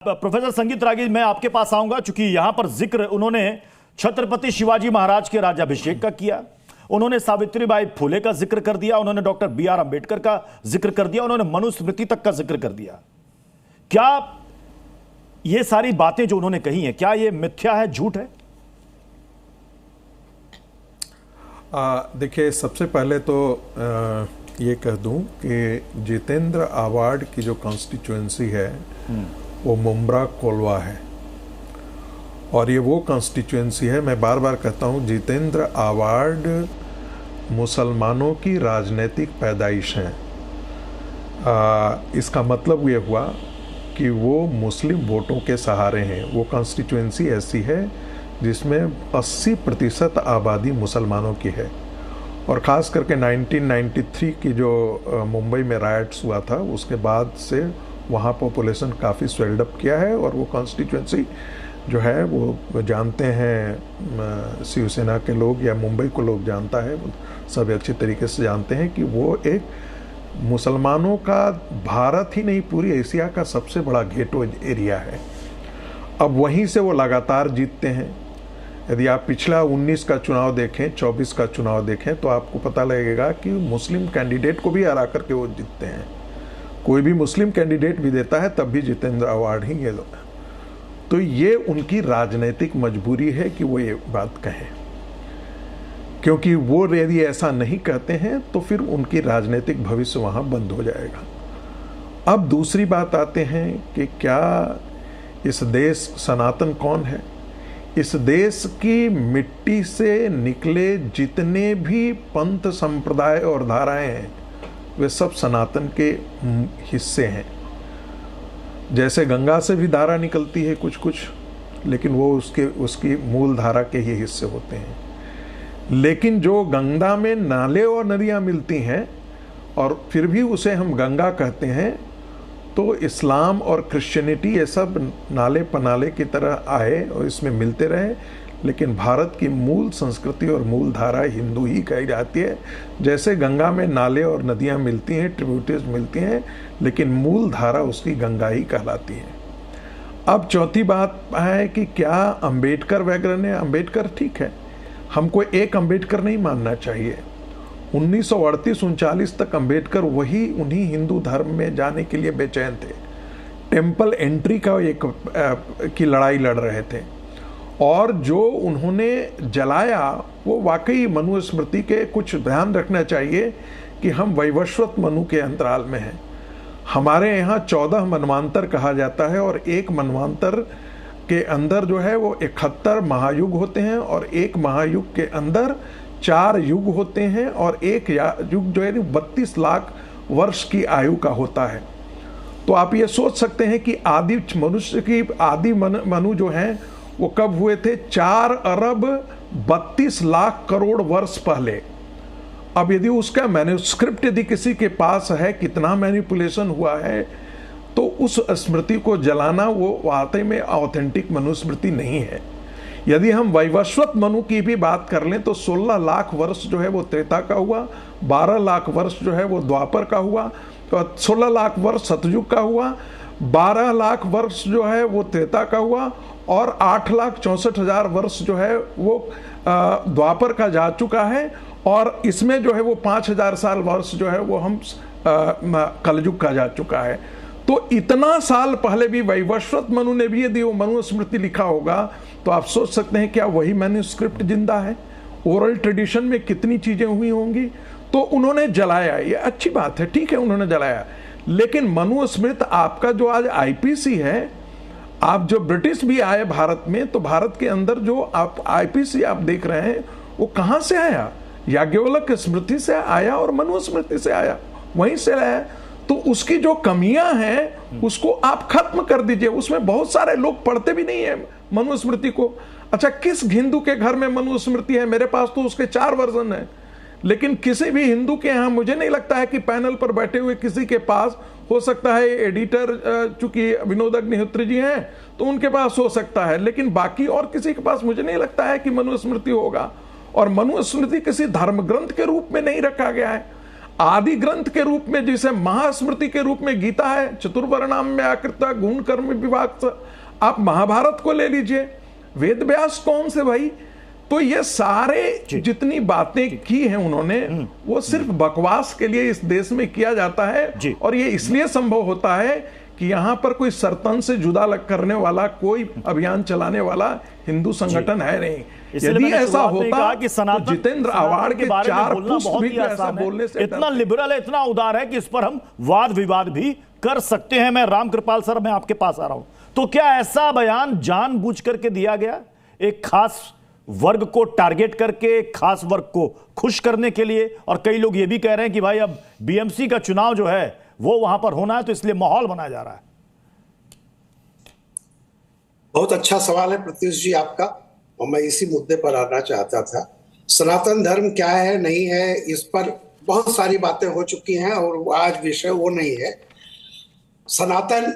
Professor संगीत रागी, मैं आपके पास आऊंगा चूंकि यहां पर जिक्र उन्होंने छत्रपति शिवाजी महाराज के राज्याभिषेक का किया, उन्होंने सावित्रीबाई फुले का जिक्र कर दिया, उन्होंने डॉक्टर बी.आर. अंबेडकर का जिक्र कर दिया, उन्होंने मनुस्मृति तक का जिक्र कर दिया। क्या ये सारी बातें जो उन्होंने कही हैं, क्या ये मिथ्या है, झूठ है? देखिए, सबसे पहले तो ये कह दूं कि जितेंद्र आवाड की जो कॉन्स्टिट्यूएंसी है वो मुम्ब्रा कोलवा है, और ये वो कॉन्स्टिट्यूएंसी है, मैं बार बार कहता हूँ, जितेंद्र आवाड मुसलमानों की राजनीतिक पैदाइश हैं। इसका मतलब ये हुआ कि वो मुस्लिम वोटों के सहारे हैं। वो कॉन्स्टिट्यूएंसी ऐसी है जिसमें 80% आबादी मुसलमानों की है, और ख़ास करके 1993 की जो मुंबई में राइट्स हुआ था उसके बाद से वहाँ पॉपुलेशन काफ़ी स्वेल्डअप किया है। और वो कॉन्स्टिट्यूएंसी जो है वो जानते हैं शिवसेना के लोग या मुंबई को लोग जानता है, सब अच्छी तरीके से जानते हैं कि वो एक मुसलमानों का भारत ही नहीं पूरी एशिया का सबसे बड़ा गेटो एरिया है। अब वहीं से वो लगातार जीतते हैं। यदि आप पिछला 19 का चुनाव देखें, 24 का चुनाव देखें, तो आपको पता लगेगा कि मुस्लिम कैंडिडेट को भी हरा करके वो जीतते हैं। कोई भी मुस्लिम कैंडिडेट भी देता है तब भी जितेंद्र आवाड ही ये लोग। तो ये उनकी राजनीतिक मजबूरी है कि वो ये बात कहें, क्योंकि वो यदि ऐसा नहीं कहते हैं तो फिर उनकी राजनीतिक भविष्य वहाँ बंद हो जाएगा। अब दूसरी बात आते हैं कि क्या इस देश सनातन कौन है? इस देश की मिट्टी से निकले जितने भी पंथ संप्रदाय और धाराएं हैं वे सब सनातन के हिस्से हैं। जैसे गंगा से भी धारा निकलती है कुछ कुछ, लेकिन वो उसकी मूल धारा के ही हिस्से होते हैं। लेकिन जो गंगा में नाले और नदियां मिलती हैं और फिर भी उसे हम गंगा कहते हैं, तो इस्लाम और क्रिश्चियनिटी ये सब नाले पनाले की तरह आए और इसमें मिलते रहे, लेकिन भारत की मूल संस्कृति और मूल धारा हिंदू ही कही जाती है। जैसे गंगा में नाले और नदियां मिलती हैं, ट्रिब्यूटरीज मिलती हैं, लेकिन मूल धारा उसकी गंगा ही कहलाती है। अब चौथी बात है कि क्या अंबेडकर वगैरह ने, अंबेडकर ठीक है, हमको एक अंबेडकर नहीं मानना चाहिए। 1938-39 तक अंबेडकर उन्हीं हिंदू धर्म में जाने के लिए बेचैन थे, टेम्पल एंट्री का की लड़ाई लड़ रहे थे, और जो उन्होंने जलाया वो वाकई मनुस्मृति के, कुछ ध्यान रखना चाहिए कि हम वैवस्वत मनु के अंतराल में हैं। हमारे यहाँ 14 मनवांतर कहा जाता है, और एक मनवांतर के अंदर जो है वो 71 महायुग होते हैं, और एक महायुग के अंदर 4 युग होते हैं, और एक युग जो है 32 लाख वर्ष की आयु का होता है। तो आप ये सोच सकते हैं कि आदि मनुष्य की आदि मनु जो हैं वो कब हुए थे? 4 अरब 32 लाख करोड़ वर्ष पहले। अब यदि उसका मैन्युस्क्रिप्ट यदि किसी के पास है, कितना मैनिपुलेशन हुआ है, तो उस स्मृति को जलाना वो वाकई में ऑथेंटिक मनुस्मृति नहीं है। यदि हम वैवस्वत मनु की भी बात कर लें तो 16 लाख वर्ष जो है वो त्रेता का हुआ, 12 लाख वर्ष जो है वो द्वापर का हुआ, तो 16 लाख वर्ष सतयुग का हुआ, 12 लाख वर्ष जो है वो त्रेता का हुआ, और 8,64,000 वर्ष जो है वो द्वापर का जा चुका है, और इसमें जो है वो 5,000 साल वर्ष जो है वो हम कलयुग का जा चुका है। तो इतना साल पहले भी वैवस्वत मनु ने भी यदि वो मनुस्मृति लिखा होगा तो आप सोच सकते हैं क्या वही मैन्युस्क्रिप्ट जिंदा है? ओरल ट्रेडिशन में कितनी चीजें हुई होंगी। तो उन्होंने जलाया, ये अच्छी बात है, ठीक है, उन्होंने जलाया, लेकिन मनुस्मृति आपका जो आज आईपीसी है, आप जो ब्रिटिश भी आए भारत में, तो भारत के अंदर जो आप आईपीसी आप देख रहे हैं वो कहां से आया? याज्ञवल्क्य स्मृति से आया और मनुस्मृति से आया, वहीं से आया। तो उसकी जो कमियां हैं उसको आप खत्म कर दीजिए। उसमें बहुत सारे लोग पढ़ते भी नहीं है मनुस्मृति को। अच्छा, किस हिंदू के घर में मनुस्मृति है? मेरे पास तो उसके 4 वर्जन है, लेकिन किसी भी हिंदू के यहाँ मुझे नहीं लगता है कि पैनल पर बैठे हुए किसी के पास, हो सकता है एडिटर चूंकि विनोद अग्निहोत्री जी हैं तो उनके पास हो सकता है, लेकिन बाकी और किसी के पास मुझे नहीं लगता है कि मनुस्मृति होगा। और मनुस्मृति किसी धर्म ग्रंथ के रूप में नहीं रखा गया है। आदि ग्रंथ के रूप में, जिसे महास्मृति के रूप में गीता है, चतुर्वर्णाम में आकृता गुण कर्म विभाग, आप महाभारत को ले लीजिए, वेद व्यास कौन से भाई। तो ये सारे जितनी बातें की हैं उन्होंने, वो सिर्फ बकवास के लिए इस देश में किया जाता है। और ये इसलिए संभव होता है कि यहां पर कोई सरतन से जुदा करने वाला, कोई अभियान चलाने वाला हिंदू संगठन है नहीं। यदि ऐसा होता कि तो जितेंद्र आवाड़ के 4 पुष्प भी ऐसा बोलने से इतना लिबरल है, इतना उदार है कि इस पर हम वाद विवाद भी कर सकते हैं। मैं रामकृपाल सर, मैं आपके पास आ रहा हूं। तो क्या ऐसा बयान जानबूझ करके दिया गया, एक खास वर्ग को टारगेट करके, एक खास वर्ग को खुश करने के लिए? और कई लोग ये भी कह रहे हैं कि भाई अब बीएमसी का चुनाव जो है वो वहां पर होना है, तो इसलिए माहौल बनाया जा रहा है। बहुत अच्छा सवाल है प्रत्युष जी आपका, और मैं इसी मुद्दे पर आना चाहता था। सनातन धर्म क्या है नहीं है, इस पर बहुत सारी बातें हो चुकी हैं और आज विषय वो नहीं है। सनातन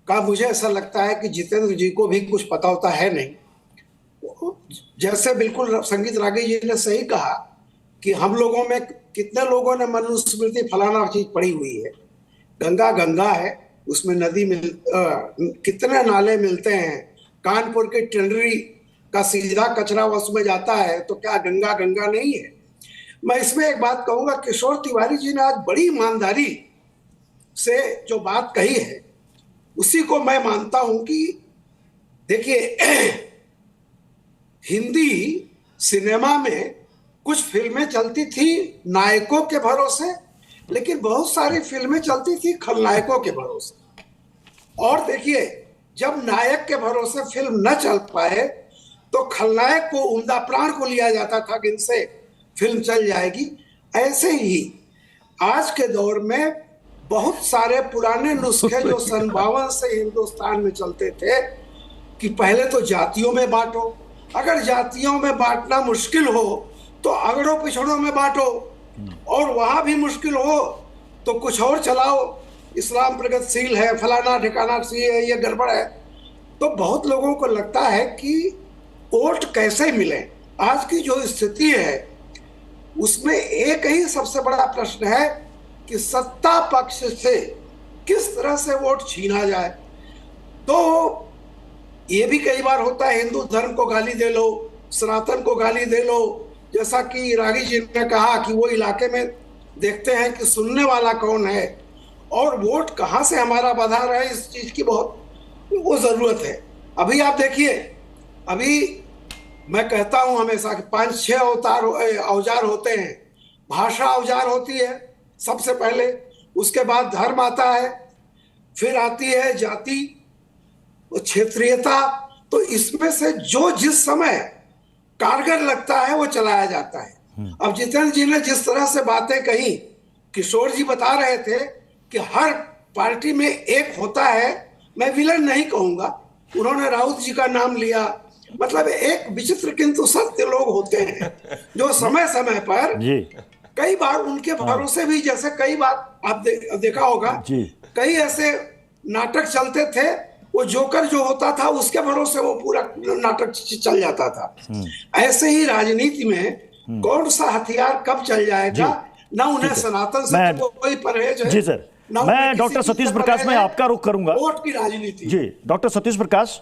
का मुझे ऐसा लगता है कि जितेंद्र जी को भी कुछ पता होता है नहीं। जैसे बिल्कुल संगीत रागी जी ने सही कहा कि हम लोगों में कितने लोगों ने मनुस्मृति फलाना चीज पढ़ी हुई है। गंगा गंगा है, उसमें नदी कितने नाले मिलते हैं। कानपुर के टेंडरी का सीधा कचरा उसमें जाता है, तो क्या गंगा गंगा नहीं है? मैं इसमें एक बात कहूंगा, किशोर तिवारी जी ने आज बड़ी ईमानदारी से जो बात कही है उसी को मैं मानता हूं कि देखिए, हिंदी सिनेमा में कुछ फिल्में चलती थी नायकों के भरोसे, लेकिन बहुत सारी फिल्में चलती थी खलनायकों के भरोसे। और देखिए, जब नायक के भरोसे फिल्म न चल पाए तो खलनायक को, उम्दा प्राण को लिया जाता था कि इनसे फिल्म चल जाएगी। ऐसे ही आज के दौर में बहुत सारे पुराने नुस्खे जो सन 52 से हिंदुस्तान में चलते थे कि पहले तो जातियों में बांटो, अगर जातियों में बांटना मुश्किल हो तो अगड़ों पिछड़ों में बांटो, और वहां भी मुश्किल हो तो कुछ और चलाओ, इस्लाम प्रगतिशील है, फलाना ठिकाना है, ये गड़बड़ है। तो बहुत लोगों को लगता है कि वोट कैसे मिले। आज की जो स्थिति है उसमें एक ही सबसे बड़ा प्रश्न है कि सत्ता पक्ष से किस तरह से वोट छीना जाए। तो ये भी कई बार होता है, हिंदू धर्म को गाली दे लो, सनातन को गाली दे लो, जैसा कि रागी जी ने कहा कि वो इलाके में देखते हैं कि सुनने वाला कौन है और वोट कहाँ से हमारा बढ़ा रहा है, इस चीज की बहुत वो जरूरत है। अभी आप देखिए, अभी मैं कहता हूं हमेशा कि 5-6 औजार होते हैं। भाषा औजार होती है सबसे पहले, उसके बाद धर्म आता है, फिर आती है जाति, क्षेत्रीयता। तो इसमें से जो जिस समय कारगर लगता है वो चलाया जाता है। अब जितेंद्र जी ने जिस तरह से बातें कही, किशोर जी बता रहे थे कि हर पार्टी में एक होता है, मैं विलन नहीं कहूंगा, उन्होंने राउत जी का नाम लिया, मतलब एक विचित्र किंतु सत्य लोग होते हैं जो समय समय पर कई बार उनके भरोसे भी, जैसे कई बार आप देखा होगा, कई ऐसे नाटक चलते थे, वो जोकर जो होता था उसके भरोसे वो पूरा नाटक चल जाता था। ऐसे ही राजनीति में कौन सा हथियार कब चल जाएगा, ना उन्हें सनातन से कोई परहेज है। जी सर, मैं डॉक्टर सतीश प्रकाश में आपका रुख करूंगा। वोट की राजनीति। जी डॉक्टर सतीश प्रकाश,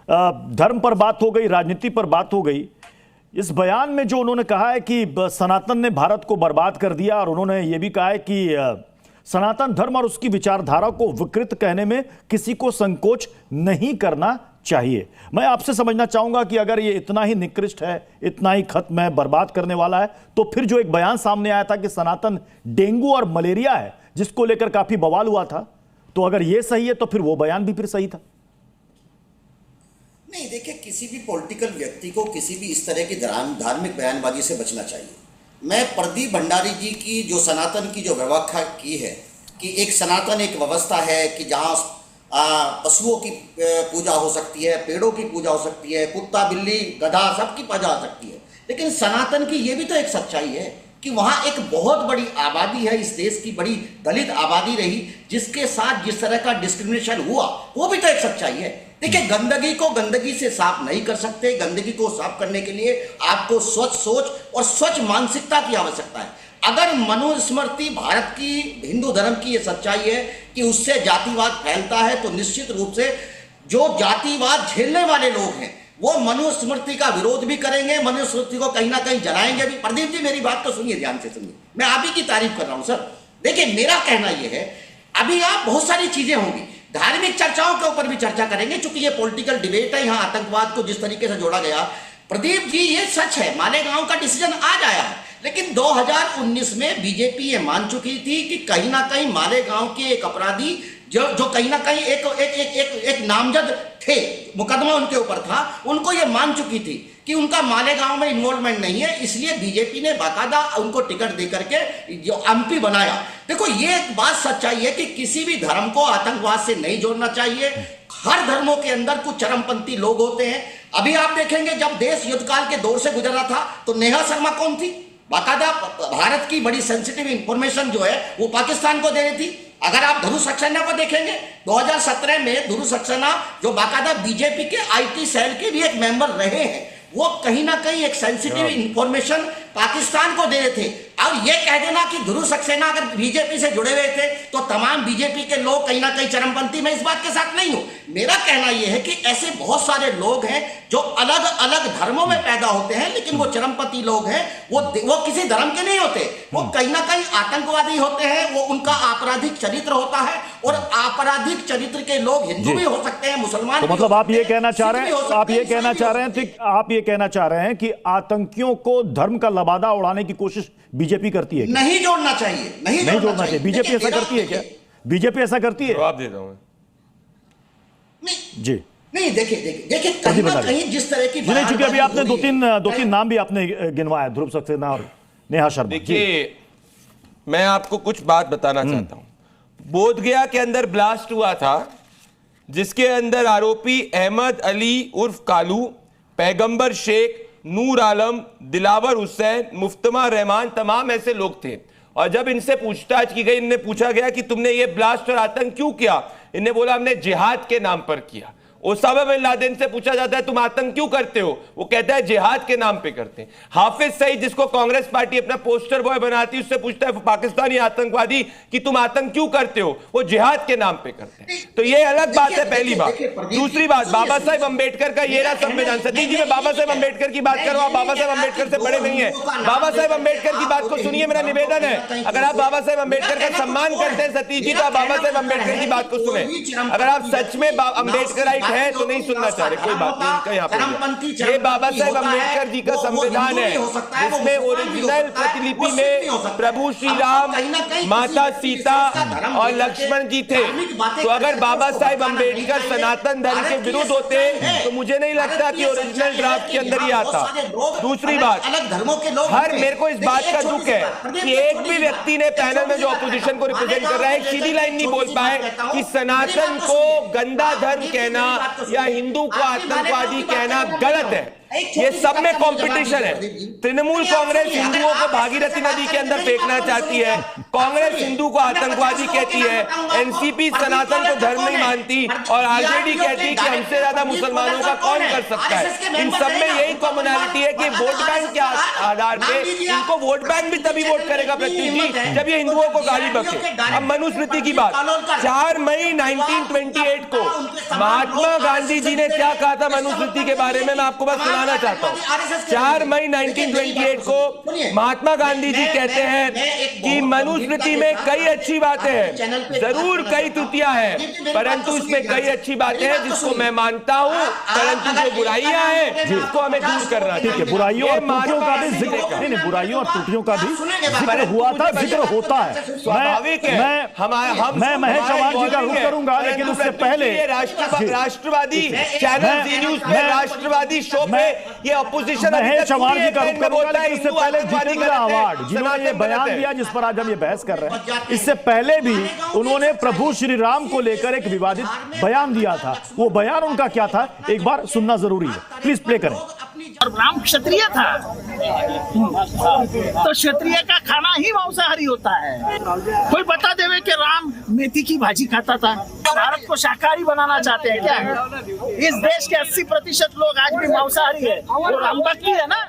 धर्म पर बात हो गई, राजनीति पर बात हो गई। इस बयान में जो उन्होंने कहा है कि सनातन ने भारत को बर्बाद कर दिया, और उन्होंने ये भी कहा है कि सनातन धर्म और उसकी विचारधारा को विकृत कहने में किसी को संकोच नहीं करना चाहिए। मैं आपसे समझना चाहूंगा कि अगर ये इतना ही निकृष्ट है, इतना ही खत्म है, बर्बाद करने वाला है, तो फिर जो एक बयान सामने आया था कि सनातन डेंगू और मलेरिया है, जिसको लेकर काफी बवाल हुआ था, तो अगर ये सही है तो फिर वो बयान भी फिर सही था। नहीं, देखिए, किसी भी पॉलिटिकल व्यक्ति को किसी भी इस तरह की धार्मिक बयानबाजी से बचना चाहिए। मैं प्रदीप भंडारी जी की जो सनातन की जो व्याख्या की है कि एक सनातन एक व्यवस्था है कि जहाँ पशुओं की पूजा हो सकती है, पेड़ों की पूजा हो सकती है, कुत्ता बिल्ली गधा सबकी पूजा हो सकती है, लेकिन सनातन की ये भी तो एक सच्चाई है कि वहाँ एक बहुत बड़ी आबादी है, इस देश की बड़ी दलित आबादी रही, जिसके साथ जिस तरह का डिस्क्रिमिनेशन हुआ वो भी तो एक सच्चाई है। देखिए, गंदगी को गंदगी से साफ नहीं कर सकते। गंदगी को साफ करने के लिए आपको स्वच्छ सोच और स्वच्छ मानसिकता की आवश्यकता है। अगर मनुस्मृति भारत की हिंदू धर्म की ये सच्चाई है कि उससे जातिवाद फैलता है, तो निश्चित रूप से जो जातिवाद झेलने वाले लोग हैं वो मनुस्मृति का विरोध भी करेंगे, मनुस्मृति को कहीं ना कहीं जलाएंगे भी। प्रदीप जी मेरी बात तो सुनिए, ध्यान से सुनिए, मैं आप ही की तारीफ कर रहा हूं सर। देखिए मेरा कहना यह है, अभी आप बहुत सारी चीजें होंगी, धार्मिक चर्चाओं के ऊपर भी चर्चा करेंगे, क्योंकि ये पॉलिटिकल डिबेट है। यहाँ आतंकवाद को जिस तरीके से जोड़ा गया, प्रदीप जी ये सच है, मालेगांव का डिसीजन आज आया है, लेकिन 2019 में बीजेपी ये मान चुकी थी कि कहीं ना कहीं मालेगांव के एक अपराधी जो कहीं ना कहीं एक नामजद थे, मुकदमा उनके ऊपर था, उनको ये मान चुकी थी कि उनका मालेगांव में इन्वॉल्वमेंट नहीं है, इसलिए बीजेपी ने बाकायदा उनको टिकट दे करके जो एमपी बनाया। देखो ये एक बात सच्चाई है कि किसी भी धर्म को आतंकवाद से नहीं जोड़ना चाहिए। हर धर्मों के अंदर कुछ चरमपंथी लोग होते हैं। अभी आप देखेंगे जब देश युद्धकाल के दौर से गुजर रहा था तो नेहा शर्मा कौन थी? बाकायदा भारत की बड़ी सेंसिटिव इंफॉर्मेशन जो है वो पाकिस्तान को दे रही थी। अगर आप ध्रुव सक्सेना को देखेंगे 2017 में ध्रुव सक्सेना जो बाकायदा बीजेपी के आईटी सेल के भी एक मेंबर रहे हैं, वो कहीं ना कहीं एक सेंसिटिव इंफॉर्मेशन पाकिस्तान को दे रहे थे। और ये कह देना कि ध्रुव सक्सेना अगर बीजेपी से जुड़े हुए थे तो तमाम बीजेपी के लोग कहीं ना कहीं चरमपंथी, में इस बात के साथ नहीं हूं। मेरा कहना यह है कि ऐसे बहुत सारे लोग हैं जो अलग अलग धर्मों में पैदा होते हैं, लेकिन वो चरमपंथी लोग हैं, वो किसी धर्म के नहीं होते, वो कहीं ना कहीं आतंकवादी होते हैं, वो उनका आपराधिक चरित्र होता है। और आपराधिक चरित्र के लोग हिंदू भी हो सकते हैं, मुसलमान तो मतलब आप ये कहना चाह रहे हैं, आप ये कहना चाह रहे हैं कि आतंकियों को धर्म का लबादा उड़ाने की कोशिश बीजेपी करती है? नहीं जोड़ना चाहिए, नहीं जोड़ना चाहिए। बीजेपी ऐसा करती है क्या? बीजेपी ऐसा करती है? जवाब दे रहा हूं जी। नहीं, देखिए कहीं ना कहीं जिस तरह की नहीं, चूंकि अभी आपने दो तीन नाम भी आपने गिनवाया, ध्रुव सक्सेना और नेहा शर्मा। देखिए मैं आपको कुछ बात बताना चाहता हूं। बोधगया के अंदर ब्लास्ट हुआ था, जिसके अंदर आरोपी अहमद अली उर्फ कालू, पैगंबर शेख, नूर आलम, दिलावर हुसैन, मुफ्तमा रहमान, तमाम ऐसे लोग थे। और जब इनसे पूछताछ की गई, इनने पूछा गया कि तुमने ये ब्लास्ट और आतंक क्यों किया, इन्हें बोला हमने जिहाद के नाम पर किया। ओसामा बिन लादेन से पूछा जाता है तुम आतंक क्यों करते हो, वो कहता है जिहाद के नाम पे करते हैं। हाफिज सईद, जिसको कांग्रेस पार्टी अपना पोस्टर बॉय बनाती है, उससे पूछता है पाकिस्तानी आतंकवादी कि तुम आतंक क्यों करते हो, वो जिहाद के नाम पे करते हैं। तो ये अलग बात है, पहली बात। दूसरी बात, बाबा साहेब अंबेडकर का ये रहा संविधान। सतीश जी, मैं बाबा साहेब अंबेडकर की बात करूं, आप बाबा साहेब अंबेडकर से बड़े नहीं है। बाबा साहेब अंबेडकर की बात को सुनिए, मेरा निवेदन है। अगर आप बाबा साहेब अंबेडकर का सम्मान करते हैं सतीश जी, तो आप बाबा साहेब अंबेडकर की बात को सुने। अगर आप सच में अंबेडकराइट है तो नहीं सुनना चाह रहे, कोई बात नहीं। ये बाबा साहेब अंबेडकर जी का संविधान है, जिसमें ओरिजिनल प्रतिलिपि में प्रभु श्री राम, माता सीता और लक्ष्मण जी थे। तो अगर बाबा साहेब अंबेडकर सनातन धर्म के विरुद्ध होते तो मुझे नहीं लगता कि ओरिजिनल ड्राफ्ट के अंदर ही आता। दूसरी बात, हर मेरे को इस बात का दुख है कि एक भी व्यक्ति ने पैनल में जो ऑपोजिशन को रिप्रेजेंट कर रहा है, एक सीधी लाइन नहीं बोल पाए कि सनातन को गंदा धर्म कहना या हिंदू को आतंकवादी कहना गलत है। ये सब में कंपटीशन है। तृणमूल कांग्रेस हिंदुओं को भागीरथी नदी के अंदर फेंकना चाहती है, कांग्रेस हिंदू को आतंकवादी कहती है, एनसीपी सनातन को धर्म नहीं मानती, और आरजेडी कहती है कि हमसे ज्यादा मुसलमानों का कौन कर सकता है। इन सब में यही कॉमनैलिटी है कि वोट बैंक के आधार पे इनको वोट बैंक भी तभी वोट करेगा प्रत्युष जी जब ये हिंदुओं को गाली बके। अब मनुस्मृति की बात, 4 मई 1928 को महात्मा गांधी जी ने क्या कहा था मनुस्मृति के बारे में, मैं आपको बस सुनाना चाहता हूं। 4 मई 1928 को महात्मा गांधी जी कहते हैं कि मनुस्मृति में कई अच्छी बातें हैं, जरूर कई त्रुटियां हैं, परंतु इसमें कई अच्छी बातें हैं जिसको मैं मानता हूं, परंतु जो बुराइयां हैं जिसको हमें दूर करना है। ठीक है, बुराइयों और त्रुटियों का भी जिक्र, नहीं बुराइयों और त्रुटियों का भी जिक्र हुआ था, जिक्र होता है, स्वाभाविक है। मैं महेश चव्हाण जी का रुख करूंगा, लेकिन उससे पहले राष्ट्रवादी चैनल जी न्यूज में, राष्ट्रवादी शो पे ये अपोजिशन महेश चव्हाण जी का रुख करूंगा, लेकिन इससे पहले जितेंद्र आव्हाड जिन्होंने ये बयान दिया जिस पर आज हम ये बहस कर रहे हैं, इससे पहले भी उन्होंने प्रभु श्री राम को लेकर एक विवादित बयान दिया था। वो बयान उनका क्या था, एक बार सुनना जरूरी है, प्लीज प्ले करें। और राम क्षत्रिय था, तो क्षत्रिय का खाना ही मांसाहारी होता है। कोई बता देवे कि राम मेथी की भाजी खाता था। भारत को शाकाहारी बनाना चाहते हैं क्या? इस देश के 80% लोग आज भी मांसाहारी है, वो राम भक्ति है ना।